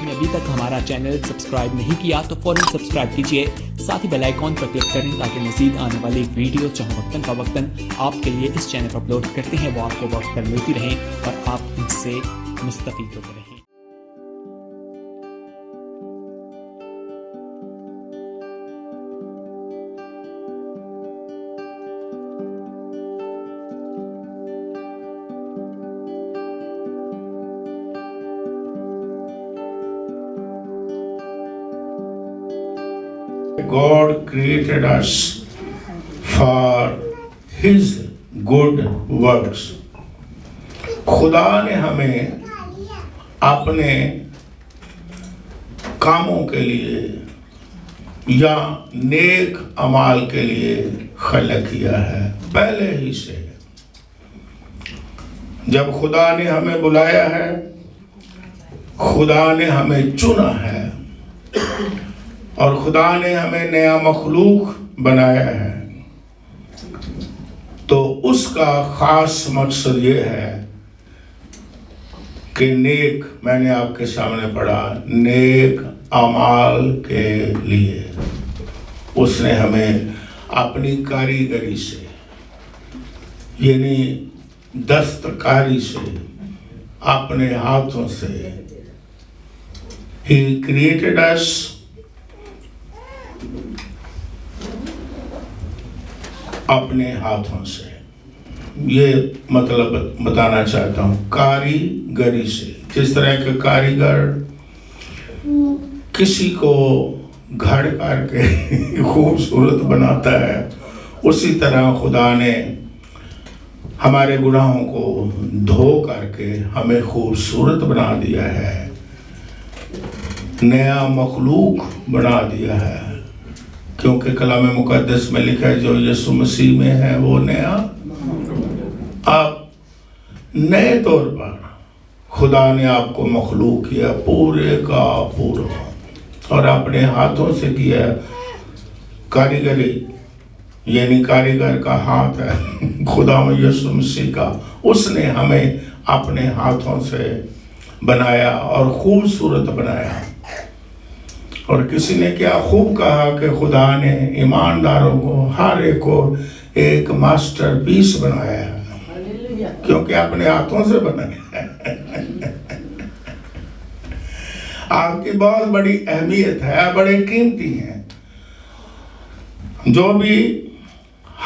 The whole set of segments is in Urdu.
آپ نے ابھی تک ہمارا چینل سبسکرائب نہیں کیا تو فوراً سبسکرائب کیجئے، ساتھ ہی بیل آئیکن پر کلک کریں تاکہ مزید آنے والی ویڈیو جہاں وقتاً فوقتاً آپ کے لیے اس چینل پر اپلوڈ کرتے ہیں وہ آپ کو وقت پر ملتی رہیں اور آپ ان سے مستفید ہوتے رہیں۔ God created us for His good works. خدا نے ہمیں اپنے کاموں کے لیے یا نیک اعمال کے لیے خلق کیا ہے پہلے ہی سے۔ جب خدا نے ہمیں بلایا ہے، خدا نے ہمیں چنا ہے اور خدا نے ہمیں نیا مخلوق بنایا ہے، تو اس کا خاص مقصد یہ ہے کہ نیک، میں نے آپ کے سامنے پڑھا، نیک اعمال کے لیے اس نے ہمیں اپنی کاریگری سے، یعنی دستکاری سے، اپنے ہاتھوں سے، He created us اپنے ہاتھوں سے۔ یہ مطلب بتانا چاہتا ہوں، کاریگری سے۔ جس طرح کہ کاریگر کسی کو گھڑ کر کے خوبصورت بناتا ہے، اسی طرح خدا نے ہمارے گناہوں کو دھو کر کے ہمیں خوبصورت بنا دیا ہے، نیا مخلوق بنا دیا ہے، کیونکہ کلام مقدس میں لکھا ہے جو یسوع مسیح میں ہے وہ نیا۔ اب نئے طور پر خدا نے آپ کو مخلوق کیا پورے کا پورا، اور اپنے ہاتھوں سے کیا۔ کاریگری یعنی کاریگر کا ہاتھ ہے خدا یسوع مسیح کا، اس نے ہمیں اپنے ہاتھوں سے بنایا اور خوبصورت بنایا۔ اور کسی نے کیا خوب کہا کہ خدا نے ایمانداروں کو ہر ایک کو ایک ماسٹر پیس بنایا ہے، کیونکہ اپنے ہاتھوں سے بنایا ہے۔ آپ کی بہت بڑی اہمیت ہے، بڑے قیمتی ہیں۔ جو بھی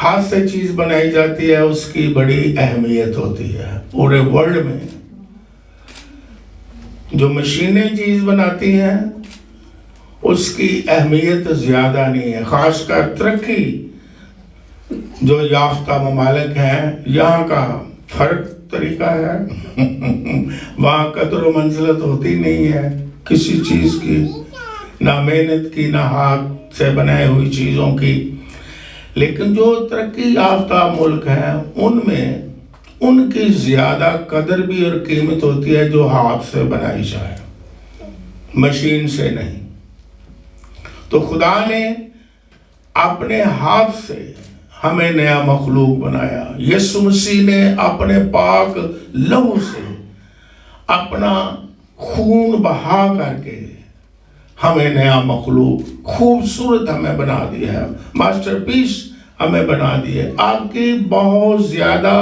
ہاتھ سے چیز بنائی جاتی ہے اس کی بڑی اہمیت ہوتی ہے۔ پورے ورلڈ میں جو مشینیں چیز بناتی ہیں اس کی اہمیت زیادہ نہیں ہے، خاص کر ترقی جو یافتہ ممالک ہیں، یہاں کا فرق طریقہ ہے وہاں قدر و منزلت ہوتی نہیں ہے کسی چیز کی، نہ محنت کی، نہ ہاتھ سے بنائے ہوئی چیزوں کی۔ لیکن جو ترقی یافتہ ملک ہیں ان میں ان کی زیادہ قدر بھی اور قیمت ہوتی ہے جو ہاتھ سے بنائی جائے، مشین سے نہیں۔ تو خدا نے اپنے ہاتھ سے ہمیں نیا مخلوق بنایا۔ یسوع مسیح نے اپنے پاک لہو سے اپنا خون بہا کر کے ہمیں نیا مخلوق خوبصورت ہمیں بنا دیا ہے، ماسٹر پیس ہمیں بنا دیا ہے۔ آپ کی بہت زیادہ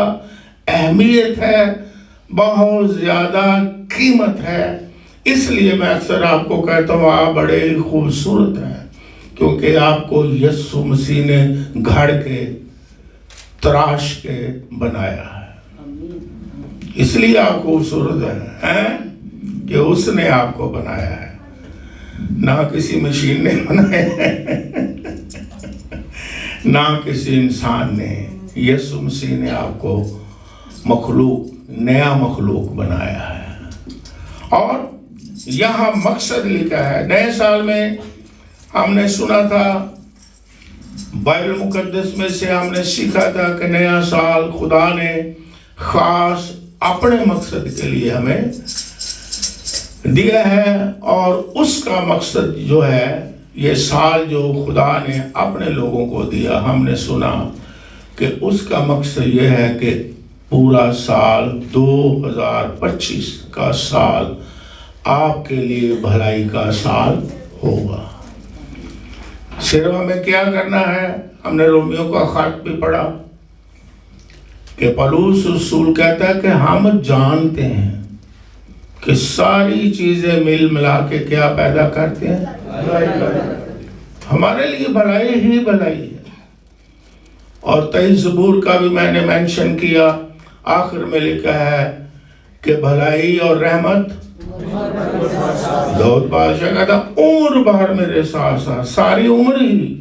اہمیت ہے، بہت زیادہ قیمت ہے، اس لیے میں اکثر آپ کو کہتا ہوں آپ بڑے خوبصورت ہیں، کیونکہ آپ کو یسوع مسیح نے گھڑ کے تراش کے بنایا ہے، اس لیے آپ خوبصورت ہیں کہ اس نے آپ کو بنایا ہے، نہ کسی مشین نے بنایا ہے، نہ کسی انسان نے۔ یسوع مسیح نے آپ کو مخلوق، نیا مخلوق بنایا ہے۔ اور یہاں مقصد لکھا ہے، نئے سال میں ہم نے سنا تھا، بائبل مقدس میں سے ہم نے سیکھا تھا کہ نیا سال خدا نے خاص اپنے مقصد کے لیے ہمیں دیا ہے، اور اس کا مقصد جو ہے، یہ سال جو خدا نے اپنے لوگوں کو دیا، ہم نے سنا کہ اس کا مقصد یہ ہے کہ پورا سال 2025 کا سال آپ کے لیے بھلائی کا سال ہوگا۔ صرف ہمیں کیا کرنا ہے؟ ہم نے رومیوں کا خط بھی پڑھا کہ پولس رسول کہتا ہے کہ ہم جانتے ہیں کہ ساری چیزیں مل ملا کے کیا پیدا کرتے ہیں؟ بھلائی کرتے ہیں۔ ہمارے لیے بھلائی ہی بھلائی ہے۔ اور 23 زبور کا بھی میں نے مینشن کیا، آخر میں لکھا ہے کہ بھلائی اور رحمت داؤد بادشاہ کہتا عمر بھر میرے ساتھ ساتھ، ساری عمر ہی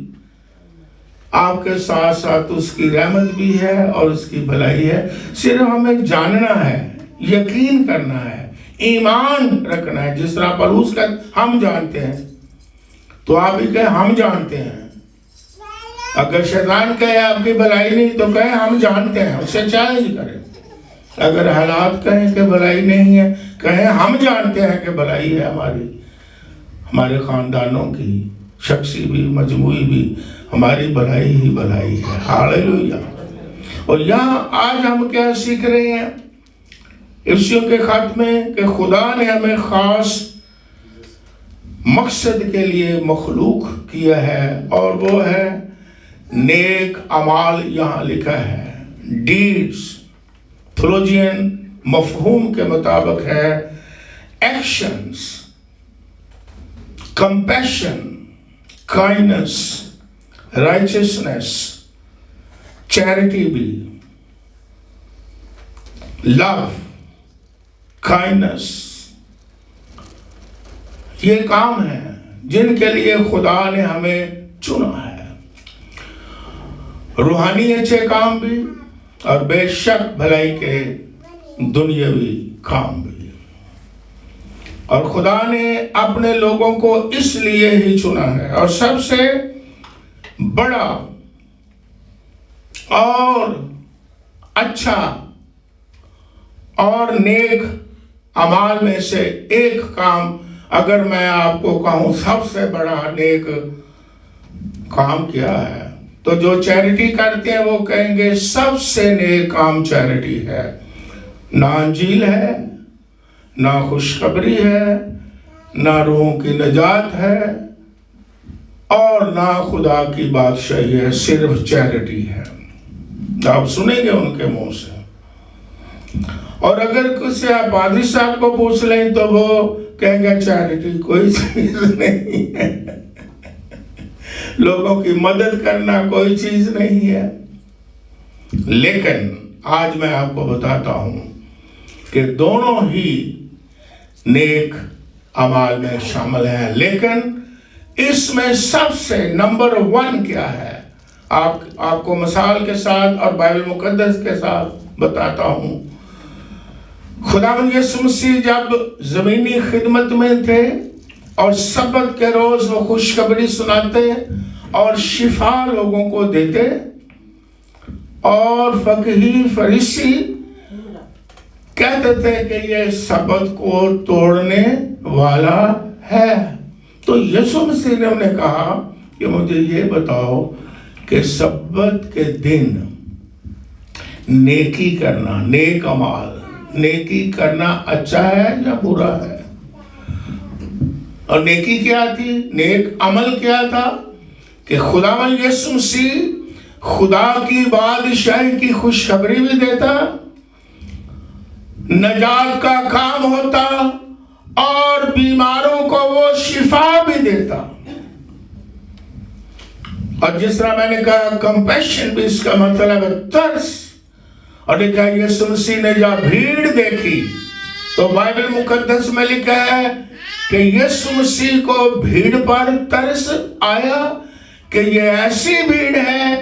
آپ کے ساتھ ساتھ اس کی رحمت بھی ہے اور اس کی بھلائی ہے۔ صرف ہمیں جاننا ہے، یقین کرنا ہے، ایمان رکھنا ہے۔ جس طرح پولس کہتا ہم جانتے ہیں، تو آپ بھی کہیں ہم جانتے ہیں۔ اگر شیطان کہے آپ کی بھلائی نہیں تو کہیں ہم جانتے ہیں، اس سے چیلنج کریں۔ اگر حالات کہیں کہ بھلائی نہیں ہے، کہیں ہم جانتے ہیں کہ بھلائی ہے ہمارے خاندانوں کی، شخصی بھی مجموعی بھی، ہماری بھلائی ہی بھلائی ہے۔ ہاللیلویہ۔ اور یہاں آج ہم کیا سیکھ رہے ہیں افسیوں کے خط میں؟ کہ خدا نے ہمیں خاص مقصد کے لیے مخلوق کیا ہے، اور وہ ہے نیک اعمال۔ یہاں لکھا ہے ڈیڈز، تھولوجین مفہوم کے مطابق ہے ایکشنز، کمپیشن، کائنڈنس، رائچسنس، چیریٹی بھی، لو، کائنڈنس، یہ کام ہیں جن کے لیے خدا نے ہمیں چنا ہے۔ روحانی اچھے کام بھی اور بے شک بھلائی کے دنیاوی کام بھی۔ اور خدا نے اپنے لوگوں کو اس لیے ہی چنا ہے، اور سب سے بڑا اور اچھا اور نیک اعمال میں سے ایک کام، اگر میں آپ کو کہوں سب سے بڑا نیک کام کیا ہے، تو جو چیریٹی کرتے ہیں وہ کہیں گے سب سے نیک کام چیریٹی ہے۔ نہ انجیل ہے، نہ خوشخبری ہے، نہ روحوں کی نجات ہے، اور نہ خدا کی بادشاہی ہے، صرف چیریٹی ہے۔ آپ سنیں گے ان کے منہ سے۔ اور اگر کچھ سے آپ پادری صاحب کو پوچھ لیں تو وہ کہیں گے چیریٹی کوئی چیز نہیں ہے، لوگوں کی مدد کرنا کوئی چیز نہیں ہے۔ لیکن آج میں آپ کو بتاتا ہوں کہ دونوں ہی نیک اعمال میں شامل ہیں، لیکن اس میں سب سے نمبر 1 کیا ہے؟ آپ کو مثال کے ساتھ اور بائبل مقدس کے ساتھ بتاتا ہوں۔ خداوند یسوع مسیح جب زمینی خدمت میں تھے اور سبت کے روز وہ خوشخبری سناتے اور شفا لوگوں کو دیتے، اور فقیہ فریسی کہتے تھے کہ یہ سبت کو توڑنے والا ہے، تو یسوع مسیح نے انہیں کہا کہ مجھے یہ بتاؤ کہ سبت کے دن نیکی کرنا، نیک اعمال، نیکی کرنا اچھا ہے یا برا ہے؟ اور نیکی کیا تھی؟ نیک عمل کیا تھا؟ کہ خداوند یسوع مسیح خدا کی بادشاہی کی خوشخبری بھی دیتا، نجات کا کام ہوتا، اور بیماروں کو وہ شفا بھی دیتا۔ اور جس طرح میں نے کہا کمپیشن بھی اس کا مطلب ہے ترس، اور لکھا یسوع مسیح نے جب بھیڑ دیکھی تو بائبل مقدس میں لکھا ہے کہ یسوع مسیح کو بھیڑ پر ترس آیا کہ یہ ایسی بھیڑ ہے،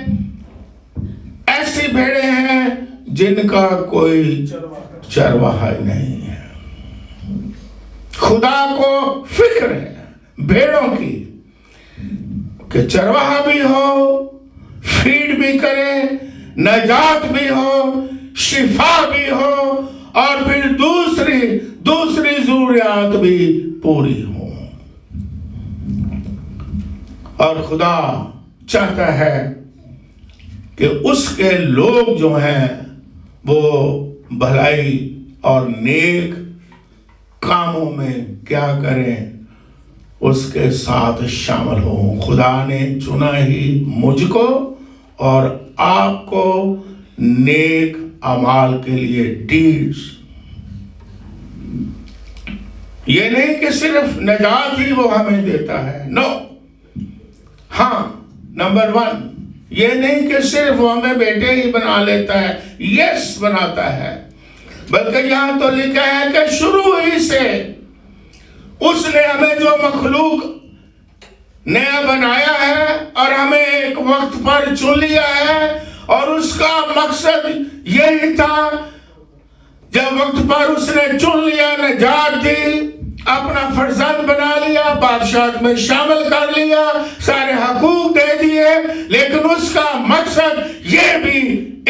ایسی بھیڑیں ہیں جن کا کوئی چرواہا نہیں ہے۔ خدا کو فکر ہے بھیڑوں کی کہ چرواہا بھی ہو، فیڈ بھی کرے، نجات بھی ہو، شفا بھی ہو، اور پھر دوسری ضروریات بھی پوری ہوں۔ اور خدا چاہتا ہے کہ اس کے لوگ جو ہیں وہ بھلائی اور نیک کاموں میں کیا کریں اس کے ساتھ شامل ہوں۔ خدا نے چنا ہی مجھ کو اور آپ کو نیک اعمال کے لیے ڈیڈز۔ یہ نہیں کہ صرف نجات ہی وہ ہمیں دیتا ہے، نو۔ ہاں، نمبر 1 یہ نہیں کہ صرف وہ ہمیں بیٹے ہی بنا لیتا ہے، یس بناتا ہے، بلکہ یہاں تو لکھا ہے کہ شروع ہی سے اس نے ہمیں جو مخلوق نیا بنایا ہے اور ہمیں ایک وقت پر چن لیا ہے، اور اس کا مقصد یہی تھا جب وقت پر اس نے چن لیا، نجات دی، اپنا فرزند بنا لیا، بادشاہت میں شامل کر لیا، سارے حقوق دے دیے، لیکن اس کا مقصد یہ بھی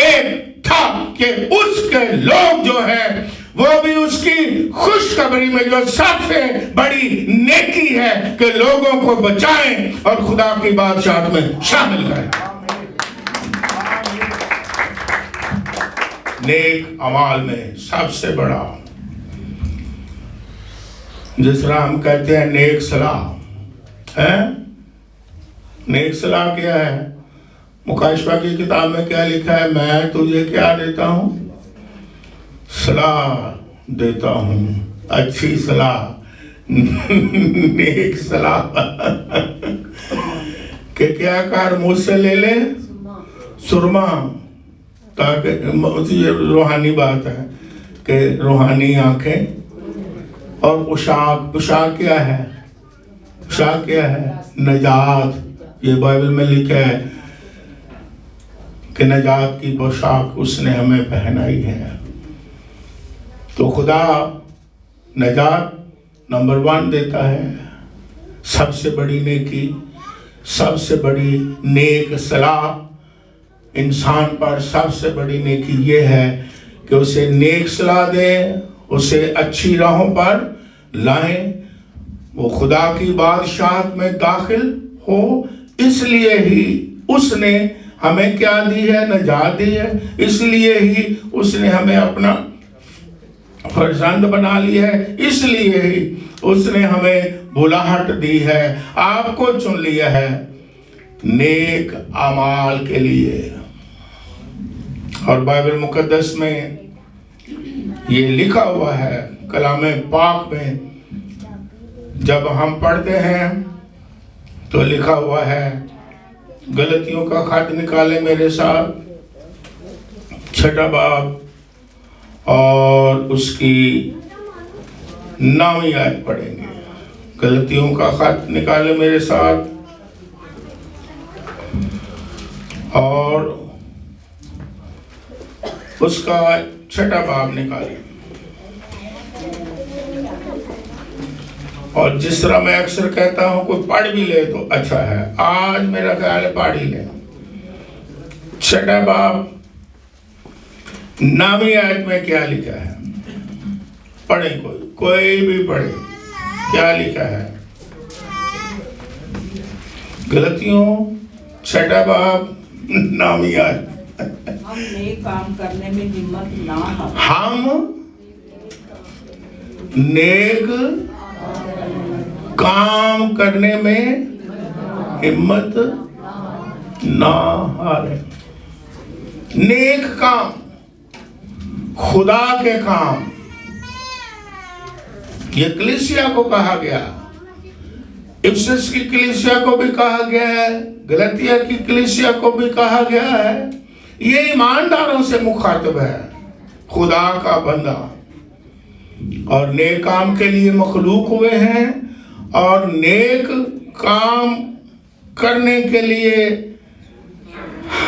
ایک تھا کہ اس کے لوگ جو ہیں وہ بھی اس کی خوشخبری میں جو سب سے بڑی نیکی ہے کہ لوگوں کو بچائیں اور خدا کی بادشاہت میں شامل کریں۔ نیک اعمال میں سب سے بڑا، جس طرح ہم کہتے ہیں نیک صلاح ہے۔ نیک صلاح کیا ہے؟ مکاشفہ کی کتاب میں کیا لکھا ہے؟ میں تجھے کیا دیتا ہوں؟ صلاح دیتا ہوں، اچھی صلاح، نیک صلاح۔ کہ کیا کار مجھ سے لے لے؟ سرما، تاکہ یہ روحانی بات ہے کہ روحانی آنکھیں اور پوشاک کیا ہے؟ پوشاک کیا ہے؟ نجات۔ یہ بائبل میں لکھا ہے کہ نجات کی پوشاک اس نے ہمیں پہنائی ہے۔ تو خدا نجات نمبر 1 دیتا ہے، سب سے بڑی نیکی، سب سے بڑی نیک صلاح انسان پر، سب سے بڑی نیکی یہ ہے کہ اسے نیک صلاح دیں، اسے اچھی راہوں پر لائیں، وہ خدا کی بادشاہت میں داخل ہو۔ اس لیے ہی اس نے ہمیں کیا دی ہے؟ نجات دی ہے۔ اس لیے ہی اس نے ہمیں اپنا فرزند بنا لیا ہے، اس لیے ہی اس نے ہمیں بلاہٹ دی ہے، آپ کو چن لیا ہے نیک اعمال کے لیے۔ اور بائبل مقدس میں یہ لکھا ہوا ہے، کلام پاک میں جب ہم پڑھتے ہیں تو لکھا ہوا ہے، غلطیوں کا خط نکالے میرے ساتھ، 6 باب اور اس کی 9ویں آیت پڑھیں گے۔ غلطیوں کا خط نکالے میرے ساتھ اور اس کا 6 باب نکالیں۔ اور جس طرح میں اکثر کہتا ہوں، کوئی پڑھ بھی لے تو اچھا ہے، آج میرا خیال ہے پڑھ ہی لیں۔ 6 باب 9ویں آیت میں کیا لکھا ہے؟ پڑھیں، کوئی بھی پڑھے، کیا لکھا ہے؟ غلطیوں 6 باب 9ویں آیت۔ ہم نیک کام کرنے میں ہمت نہ ہاریں۔ ہم نیک کام کرنے میں ہمت نہ ہاریں۔ نیک کام، خدا کے کام، یہ کلیسیا کو کہا گیا، افسس کی کلیسیا کو بھی کہا گیا ہے، گلتیا کی کلیسیا کو بھی کہا گیا ہے۔ یہ ایمانداروں سے مخاطب ہے، خدا کا بندہ، اور نیک کام کے لیے مخلوق ہوئے ہیں، اور نیک کام کرنے کے لیے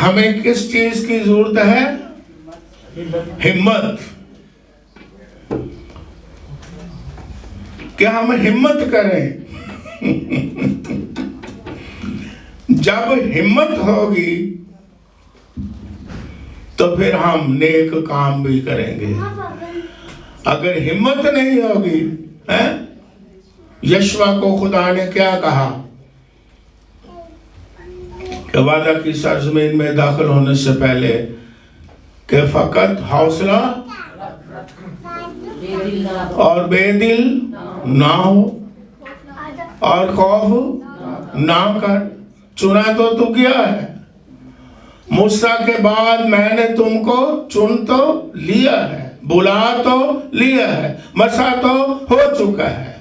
ہمیں کس چیز کی ضرورت ہے؟ ہمت۔ کہ ہم ہمت کریں۔ جب ہمت ہوگی تو پھر ہم نیک کام بھی کریں گے۔ اگر ہمت نہیں ہوگی، یشوع کو خدا نے کیا کہا کہ وعدہ کی سرزمین میں داخل ہونے سے پہلے کہ فقط حوصلہ اور بے دل نہ ہو اور خوف نہ کر. چنا تو کیا ہے؟ موسیٰ کے بعد میں نے تم کو چن تو لیا ہے, بلا تو لیا ہے, مسا تو ہو چکا ہے,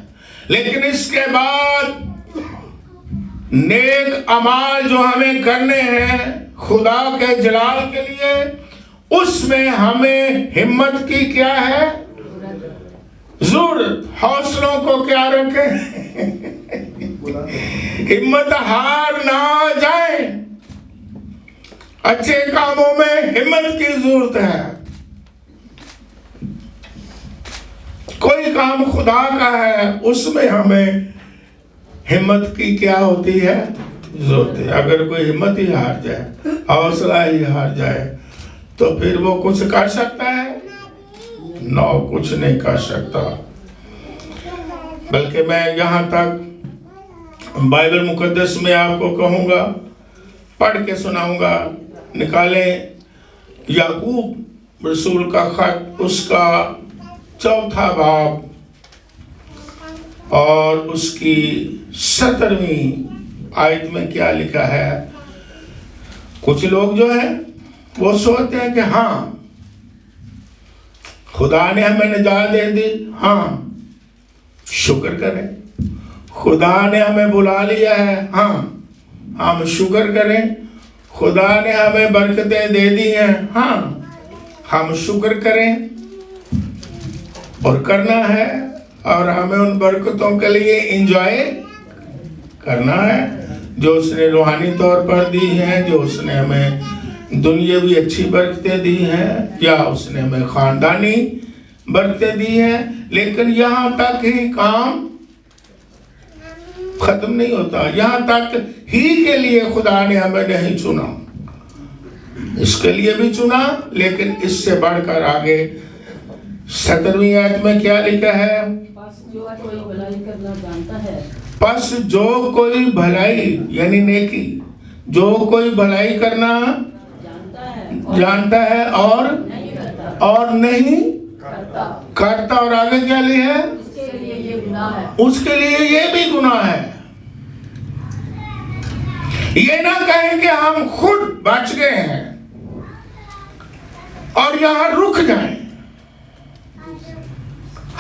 لیکن اس کے بعد نیک اعمال جو ہمیں کرنے ہیں خدا کے جلال کے لیے, اس میں ہمیں ہمت کی کیا ہے ضرورت. حوصلوں کو کیا رکھیں, ہمت ہار نہ جائیں. اچھے کاموں میں ہمت کی ضرورت ہے. کوئی کام خدا کا ہے اس میں ہمیں ہمت کی کیا ہوتی ہے ضرورت ہے. اگر کوئی ہمت ہی ہار جائے, حوصلہ ہی ہار جائے, تو پھر وہ کچھ کر سکتا ہے؟ نو, کچھ نہیں کر سکتا. بلکہ میں یہاں تک بائبل مقدس میں آپ کو کہوں گا, پڑھ کے سناؤں گا. نکالیں یعقوب رسول کا خط, اس کا 4 باب اور اس کی 17ویں آیت میں کیا لکھا ہے. کچھ لوگ جو ہیں وہ سوچتے ہیں کہ ہاں خدا نے ہمیں نجات دے دی, ہاں شکر کریں. خدا نے ہمیں بلا لیا ہے, ہاں ہم شکر کریں. خدا نے ہمیں برکتیں دے دی ہیں, ہاں ہم شکر کریں. اور کرنا ہے, اور ہمیں ان برکتوں کے لیے انجوائے کرنا ہے جو اس نے روحانی طور پر دی ہیں, جو اس نے ہمیں دنیاوی اچھی برکتیں دی ہیں, یا اس نے ہمیں خاندانی برکتیں دی ہیں. لیکن یہاں تک ہی کام ختم نہیں ہوتا. یہاں تک ہی کے لیے خدا نے ہمیں نہیں چنا, اس کے لیے بھی چنا, لیکن اس سے بڑھ کر آگے 17ویں آیت میں کیا لکھا ہے؟ پس جو کوئی بھلائی یعنی نیکی, جو کوئی بھلائی کرنا جانتا ہے اور نہیں کرتا, اور آگے کیا لکھا ہے؟ اس کے لیے یہ بھی گناہ ہے. یہ نہ کہیں کہ ہم خود بچ گئے ہیں اور یہاں رک جائیں.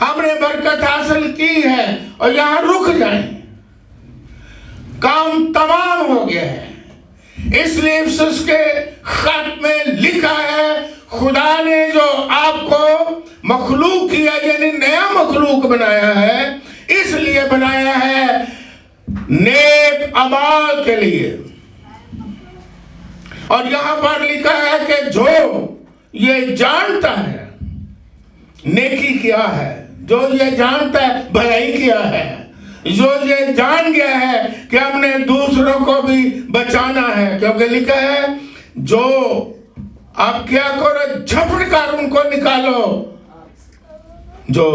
ہم نے برکت حاصل کی ہے اور یہاں رک جائیں. کام تمام ہو گیا ہے. اس لیے افسس کے خط میں لکھا ہے خدا نے جو آپ کو مخلوق کیا, یعنی نیا مخلوق بنایا ہے, اس لیے بنایا ہے نیک اعمال کے لیے. اور یہاں پر لکھا ہے کہ جو یہ جانتا ہے نیکی کیا ہے, جو یہ جانتا ہے بھلائی کیا ہے, جو یہ جان گیا ہے کہ ہم نے دوسروں کو بھی بچانا ہے, کیونکہ لکھا ہے جو آپ کیا کرو, جھپٹ کر ان کو نکالو جو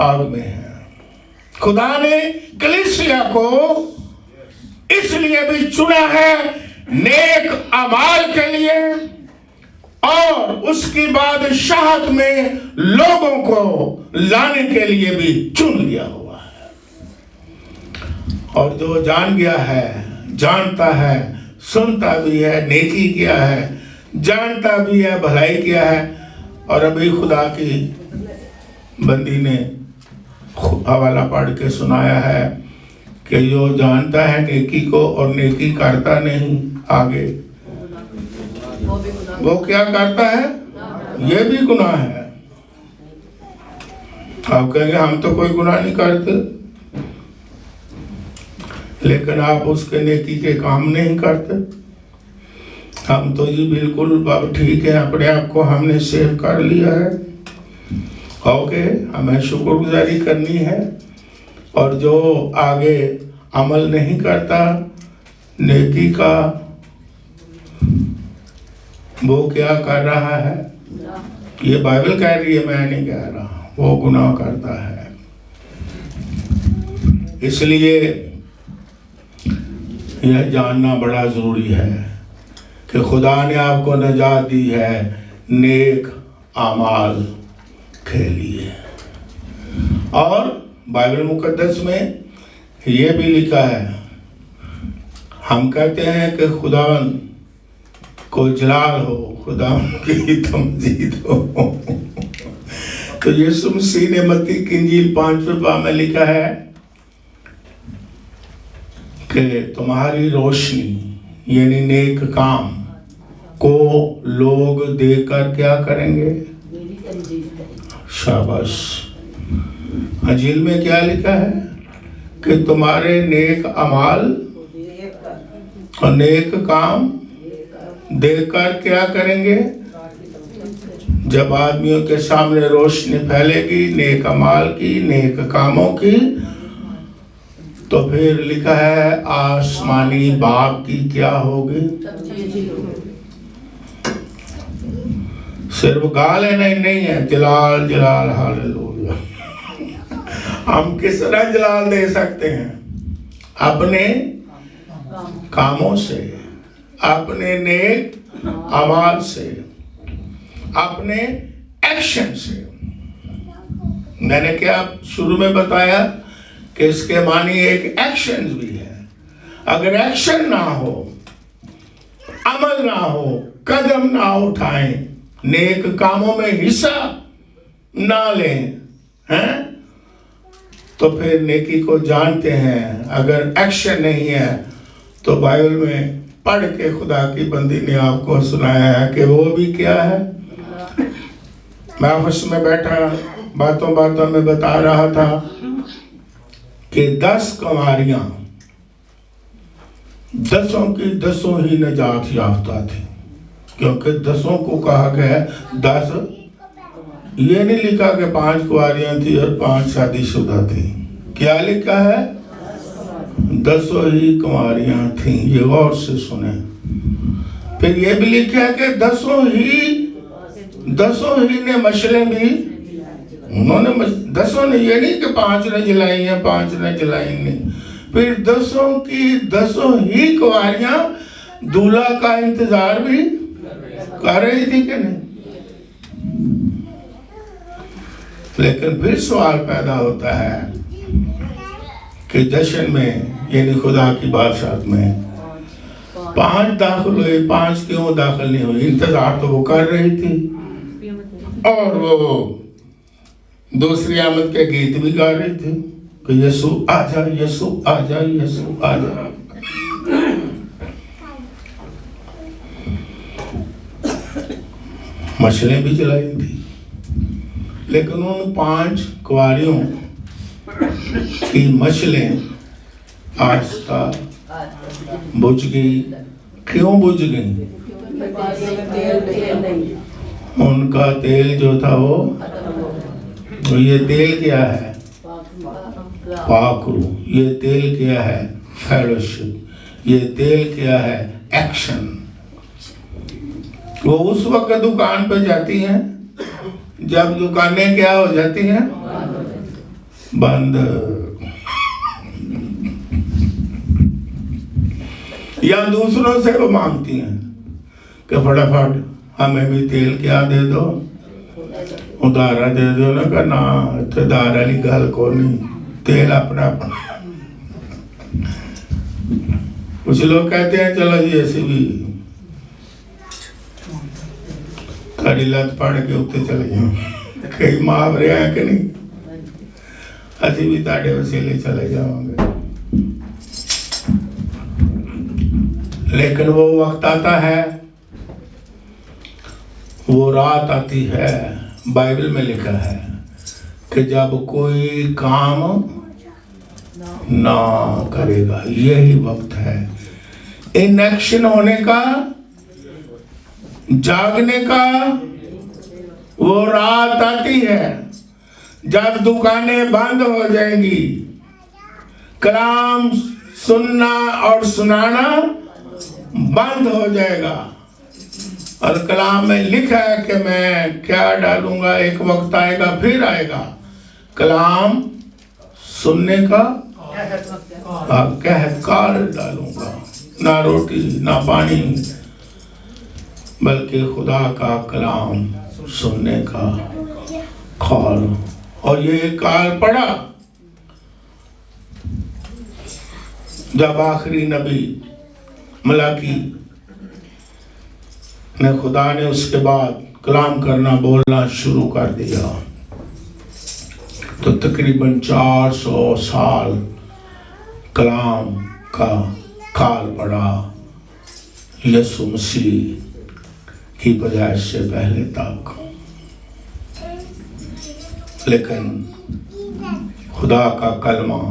آگ میں ہے. خدا نے کلیسیا کو اس لیے بھی چنا ہے نیک اعمال کے لیے, اور اس کی بادشاہت میں لوگوں کو لانے کے لیے بھی چن لیا ہوا ہے. اور جو جان گیا ہے, جانتا ہے, سنتا بھی ہے, نیکی کیا ہے, جانتا بھی ہے, بھلائی کیا ہے. اور ابھی خدا کی بندی نے حوالہ پڑھ کے سنایا ہے کہ جو جانتا ہے نیکی کو اور نیکی کرتا نہیں, آگے وہ کیا کرتا ہے, یہ بھی گناہ ہے. آپ کہیں گے ہم تو کوئی گناہ نہیں کرتے, لیکن آپ اس کے نیکی کے کام نہیں کرتے. ہم تو جی بالکل ٹھیک ہے, اپنے آپ کو ہم نے سیو کر لیا ہے, اوکے, ہمیں شکر گزاری کرنی ہے. اور جو آگے عمل نہیں کرتا نیکی کا, وہ کیا کر رہا ہے, یہ بائبل کہہ رہی ہے, میں نہیں کہہ رہا, وہ گناہ کرتا ہے. اس لیے یہ جاننا بڑا ضروری ہے کہ خدا نے آپ کو نجات دی ہے نیک اعمال کے لیے. اور بائبل مقدس میں یہ بھی لکھا ہے، ہم کہتے ہیں کہ خداوند کو جلال ہو، خداوند کی تمجید ہو۔ تو یسوع مسیح نے متی کی انجیل 5 باب میں لکھا ہے کہ تمہاری روشنی یعنی نیک کام کو لوگ دیکھ کر کیا کریں گے؟ شاباش۔ انجیل میں کیا لکھا ہے کہ تمہارے نیک اعمال اور نیک کام دیکھ کر کیا کریں گے؟ جب آدمیوں کے سامنے روشنی پھیلے گی نیک اعمال کی، نیک کاموں کی، تو پھر لکھا ہے آسمانی باپ کی کیا ہوگی؟ صرف گال ہے نہیں ہے، جلال جلال ہاللویا۔ ہم کس طرح جلال دے سکتے ہیں؟ اپنے کاموں سے، اپنے نیک اعمال سے، اپنے ایکشن سے۔ میں نے کیا شروع میں بتایا کہ اس کے معنی ایک ایکشن بھی ہے۔ اگر ایکشن نہ ہو، عمل نہ ہو، قدم نہ اٹھائیں، نیک کاموں میں حصہ نہ لیں، تو پھر نیکی کو جانتے ہیں۔ اگر ایکشن نہیں ہے تو بائبل میں پڑھ کے خدا کی بندی نے آپ کو سنایا ہے کہ وہ بھی کیا ہے؟ میں آفس میں بیٹھا باتوں میں بتا رہا تھا کہ 10 کنواریاں 10 کی 10 ہی نجات یافتہ تھی، کیونکہ 10 کو کہا گیا ہے 10۔ یہ نہیں لکھا کہ 5 کنواریاں تھی اور 5 شادی شدہ تھی، کیا لکھا ہے؟ 10 ہی کنواریاں تھیں۔ یہ غور سے سنیں۔ پھر یہ بھی لکھا ہے کہ 10 ہی نے مشلیں بھی، انہوں نے 10 نے، یہ نہیں کہ 5 نے جلائی ہیں 5 نے جلائی نہیں، پھر 10 کی 10 ہی کنواریاں دولہا کا انتظار بھی کر رہی تھی کہ نہیں؟ لیکن پھر سوال پیدا ہوتا ہے کہ جشن میں یعنی خدا کی بادشاہت میں 5 داخل ہوئے، 5 کیوں داخل نہیں ہوئی؟ انتظار تو وہ کر رہی تھی، اور وہ دوسری آمد کے گیت بھی گا رہی تھی کہ یسوع آ جا، یسوع آ جا، یسوع آ جا۔ مشلیں بھی جلائی تھی، لیکن ان 5 کنواریوں کی مشلیں آہستہ بجھ گئی۔ کیوں بجھ گئی؟ ان کا تیل جو تھا وہ یہ تیل کیا ہے؟ پاک روح۔ یہ تیل کیا ہے؟ فیلوشپ۔ یہ تیل کیا ہے؟ ایکشن۔ وہ اس وقت دکان پہ جاتی ہیں جب دکانیں کیا ہو جاتی ہیں؟ بند۔ یا دوسروں سے وہ مانگتی ہیں کہ فٹافٹ ہمیں بھی تیل کیا دے دو، ادارہ دے دو۔ نہ کہ نا ادارہ والی گل کو نہیں، تیل اپنا اپنا۔ کچھ لوگ کہتے ہیں چلو جی ایسی بھی تھوڑی لت پڑ کے اتنے چلے جاؤ، کئی محاورے ہیں کہ نہیں، اسی بھی تاڑے وسیلے چلے جاؤں گے۔ لیکن وہ وقت آتا ہے، وہ رات آتی ہے، بائبل میں لکھا ہے کہ جب کوئی کام نہ کرے گا۔ یہی وقت ہے ان ایکشن ہونے کا، جاگنے کا۔ وہ رات آتی ہے جب دکانیں بند ہو جائیں گی، کلام سننا اور سنانا بند ہو جائے گا۔ اور کلام میں لکھا ہے کہ میں کیا ڈالوں گا، ایک وقت آئے گا، پھر آئے گا کلام سننے کا قحط کار ڈالوں گا، نہ روٹی نہ پانی، بلکہ خدا کا کلام سننے کا کال اور یہ کال پڑا جب آخری نبی ملاکی نے خدا نے اس کے بعد کلام کرنا بولنا شروع کر دیا، تو تقریباً 400 سال کلام کا کال پڑا یسوع مسیح کی پیدائش سے پہلے تک، لیکن خدا کا کلمہ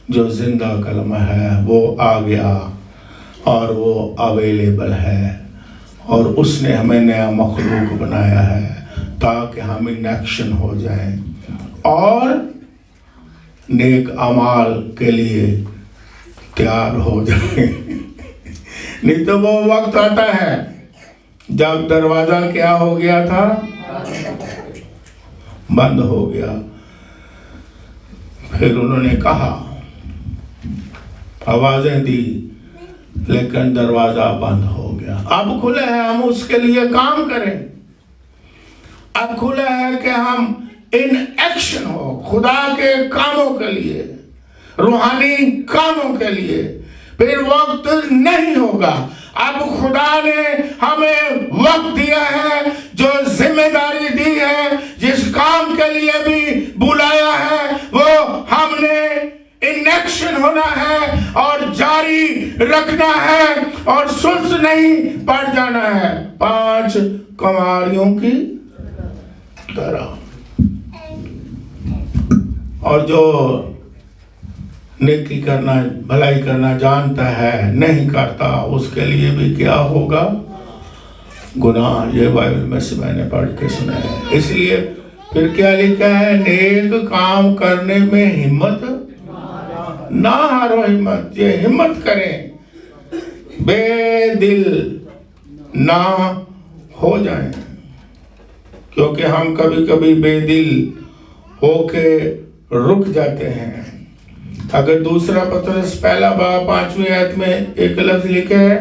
جو زندہ کلمہ ہے وہ آ گیا اور وہ اویلیبل ہے، اور اس نے ہمیں نیا مخلوق بنایا ہے تاکہ ہم ان ایکشن ہو جائیں اور نیک اعمال کے لیے تیار ہو جائیں۔ نہیں تو وہ وقت آتا ہے جب دروازہ کیا ہو گیا تھا؟ بند ہو گیا۔ پھر انہوں نے کہا، آوازیں دی، لیکن دروازہ بند ہو گیا۔ اب کھلے ہیں ہم اس کے لیے کام کریں، اب کھلے ہے کہ ہم ان ایکشن ہو خدا کے کاموں کے لیے، روحانی کاموں کے لیے۔ پھر وقت نہیں ہوگا، اب خدا نے ہمیں وقت دیا ہے، جو ذمہ داری دی ہے، جس کام کے لیے بھی بلایا ہے، وہ ہم نے ان ایکشن ہونا ہے اور جاری رکھنا ہے اور سست نہیں پڑ جانا ہے، 5 کماریوں کی طرح۔ اور جو نیکی کرنا بھلائی کرنا جانتا ہے نہیں کرتا، اس کے لیے بھی کیا ہوگا؟ گناہ۔ یہ بائبل میں سے میں نے پڑھ کے سنا ہے۔ اس لیے پھر کیا لکھا ہے؟ نیک کام کرنے میں ہمت نہ ہارو، ہمت، یہ ہمت کریں، بے دل نہ ہو جائیں، کیونکہ ہم کبھی کبھی بے دل ہو کے رک جاتے ہیں۔ اگر دوسرا پترس پہلا باب 5ویں آیت میں ایک لفظ لکھے ہے،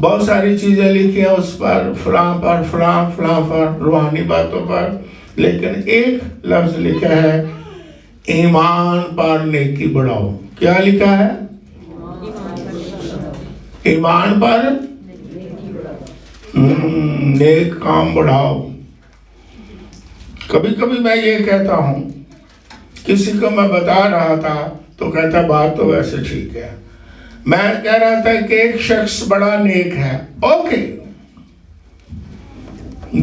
بہت ساری چیزیں لکھی ہیں اس پر، فلاں پر، فلاں پر، روحانی باتوں پر، لیکن ایک لفظ لکھا ہے، ایمان پر نیکی بڑھاؤ۔ کیا لکھا ہے؟ ایمان پر نیک کام بڑھاؤ۔ کبھی کبھی میں یہ کہتا ہوں، کسی کو میں بتا رہا تھا تو کہتا بات تو ویسے ٹھیک ہے، میں کہہ رہا تھا کہ ایک شخص بڑا نیک ہے، اوکے،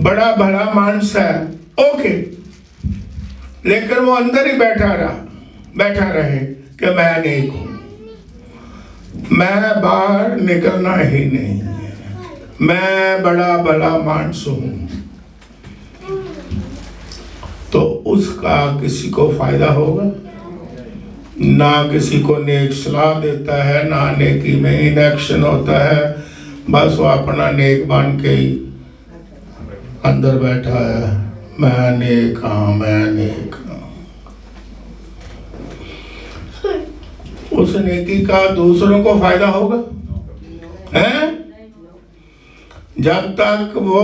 بڑا بھلا مانس ہے، اوکے، لیکن وہ اندر ہی بیٹھا رہے کہ میں نیک ہوں، میں باہر نکلنا ہی نہیں، میں بڑا بھلا مانس ہوں، تو اس کا کسی کو فائدہ ہوگا؟ نہ کسی کو نیک صلاح دیتا ہے، نہ نیکی میں ان ایکشن ہوتا ہے، بس وہ اپنا نیک بن کے ہی اندر بیٹھا ہے، میں نیک ہوں، میں نیک ہوں۔ اس نیکی کا دوسروں کو فائدہ ہوگا؟ جب تک وہ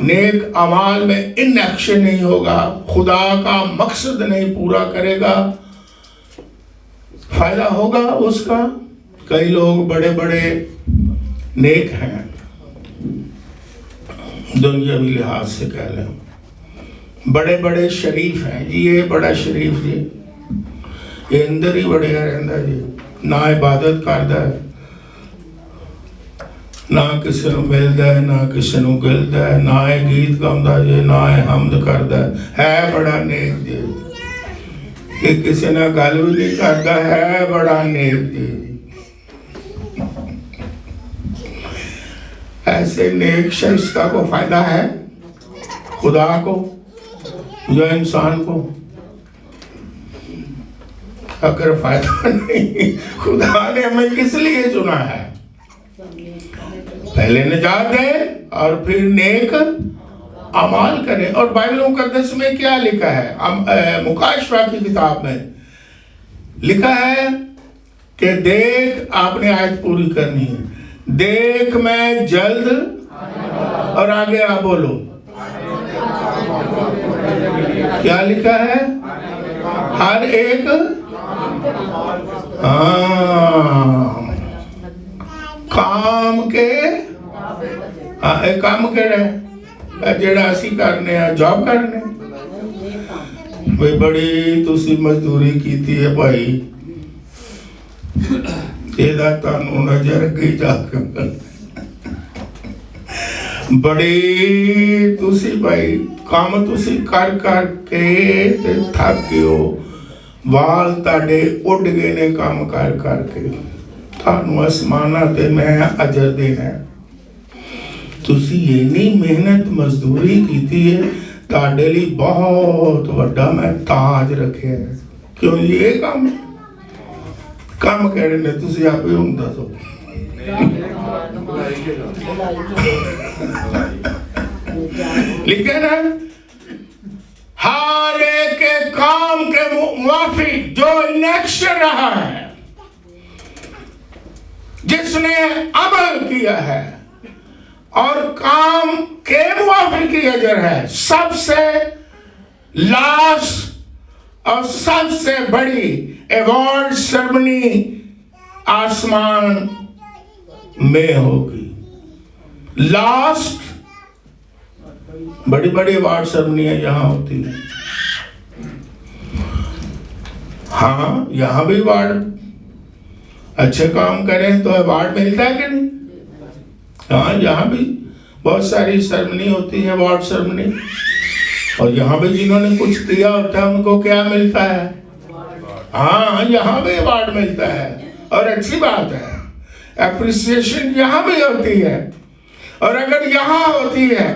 نیک اعمال میں ان ایکشن نہیں ہوگا، خدا کا مقصد نہیں پورا کرے گا، فائدہ ہوگا اس کا؟ کئی لوگ بڑے بڑے نیک ہیں، دنیاوی لحاظ سے کہہ لیں، بڑے بڑے شریف ہیں، جی یہ بڑا شریف جی، یہ اندر ہی بڑھیا رہندا جی، نہ عبادت کردا ہے، نہ کسی نو ملدا ہے، نہ کسی نو گلدا ہے، نہ گیت گاوندا جی، نہ حمد کردا ہے بڑا نیک جی، کہ کسی نے گل بھی نہیں کرتا ہے بڑا نیک جی۔ ایسے نیک شخص کا کو فائدہ ہے؟ خدا کو یا انسان کو؟ اگر فائدہ نہیں، خدا نے ہمیں کس لیے چنا ہے؟ پہلے نجات دے اور پھر نیک اعمال کریں۔ اور بائبل مقدس میں کیا لکھا ہے؟ مکاشفہ کی کتاب میں لکھا ہے کہ دیکھ، آپ نے آیت پوری کرنی ہے، دیکھ میں جلد، اور آگے آپ بولو، کیا لکھا ہے؟ ہر ایک کام کے کام کہڑا جڑا اسی کرنے ہیں جاب کرنے بڑی تسی مزدوری کیتی ہے بھائی ایدہ تانوں نظر گئی جا کر بڑی تسی بھائی کام تسی کر کر کے تھک گئے ہو وال تاڑے اڑ گئے نے کام کر کے تانوں اسمانہ تے میں اجر دینا ہے تسی یہ نہیں محنت مزدوری کیتی ہے تاڑے لی بہت وڈا میں تاج رکھے ہیں کیوں یہ کام کہہ رہے نے تسی آپ ہی ہوں دا سو لیکن ہر ایک کام کے موافق جو انیکشن رہا ہے جس نے عمل کیا ہے اور کام کے موافق کی اجر ہے سب سے لاسٹ اور سب سے بڑی ایوارڈ سرمنی آسمان میں ہوگی لاسٹ بڑی بڑی ایوارڈ سرمنیاں یہاں ہوتی ہیں ہاں یہاں بھی ایوارڈ اچھے کام کریں تو ایوارڈ ملتا ہے کہ نہیں ہاں یہاں بھی بہت ساری سرمنی ہوتی ہے ایوارڈ سرمنی اور یہاں بھی جنہوں نے کچھ کیا ہوتا ہے ان کو کیا ملتا ہے ہاں یہاں بھی ایوارڈ ملتا ہے اور اچھی بات ہے اپریسیشن یہاں بھی ہوتی ہے اور اگر یہاں ہوتی ہے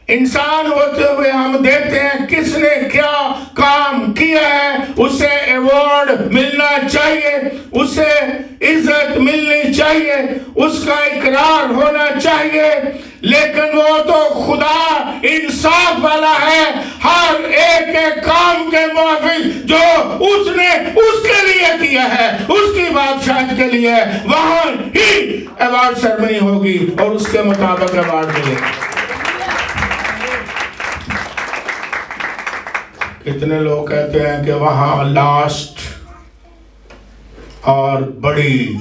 انسان ہوتے ہوئے ہم دیکھتے ہیں کس نے کیا کام کیا ہے اسے ایوارڈ ملنا چاہیے اسے عزت ملنی چاہیے اس کا اقرار ہونا چاہیے لیکن وہ تو خدا انصاف والا ہے ہر ایک کام کے موافق جو اس نے اس کے لیے کیا ہے اس کی بادشاہت کے لیے وہاں ہی ایوارڈ سرمنی ہوگی اور اس کے مطابق ایوارڈ ملے گا کتنے لوگ کہتے ہیں کہ وہاں لاسٹ اور بڑی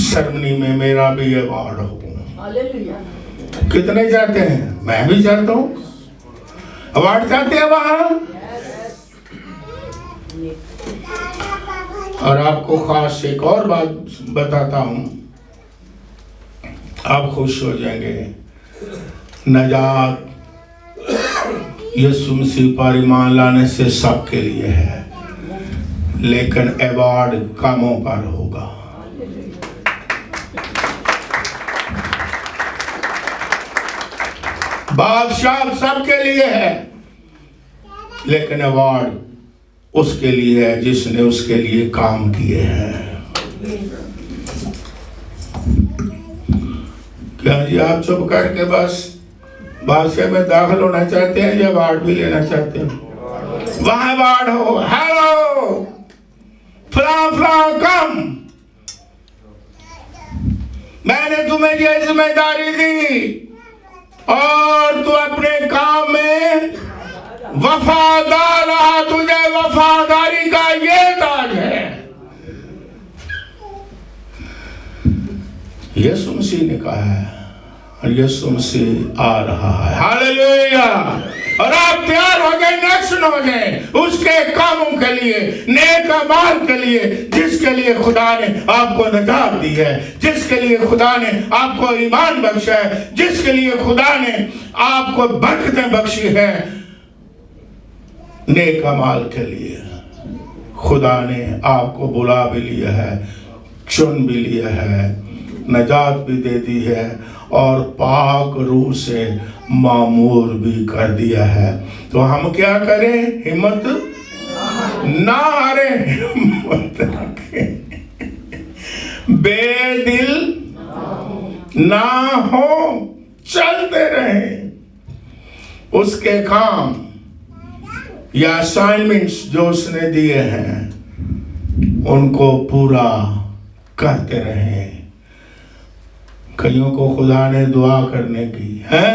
سرمنی میں میرا بھی ایوارڈ ہو کتنے چاہتے ہیں میں بھی چاہتا ہوں ایوارڈ چاہتے ہیں وہاں اور آپ کو خاص ایک اور بات بتاتا ہوں آپ خوش ہو جائیں گے نجات یسوع مسیح پر ایمان لانے سے سب کے لیے ہے لیکن ایوارڈ کاموں پر ہوگا بادشاہ سب کے لیے ہے لیکن ایوارڈ اس کے لیے ہے جس نے اس کے لیے کام کیے ہیں کیا جی آپ چپ کر کے بس بادشاہ میں داخل ہونا چاہتے ہیں یا ایوارڈ بھی لینا چاہتے ہیں وہاں ایوارڈ ہو ہیلو فلاں فلاں کم میں نے تمہیں یہ ذمہ داری دی اور تو اپنے کام میں وفادار رہا تجھے وفاداری کا یہ تاج ہے یسوع مسیح نے کہا ہے اور یسوع مسیح آ رہا ہے ہاللیلویہ اور آپ تیار ہو جائیں نیکسن ہو جائیں اس کے کاموں کے لیے نیک اعمال کے لیے جس کے لیے خدا نے آپ کو نجات دی ہے جس کے لیے خدا نے آپ کو ایمان بخشا ہے جس کے لیے خدا نے آپ کو برکتیں بخشی ہے نیک اعمال کے لیے خدا نے آپ کو بلا بھی لیا ہے چن بھی لیا ہے نجات بھی دے دی ہے اور پاک روح سے معمور بھی کر دیا ہے تو ہم کیا کریں ہمت نہ ہارے ہمت رکھیں بے دل نہ ہو چلتے رہیں اس کے کام یا اسائنمنٹس جو اس نے دیے ہیں ان کو پورا کرتے رہیں کئیوں کو خدا نے دعا کرنے کی ہے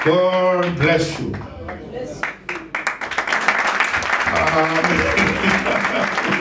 God bless you. Amen.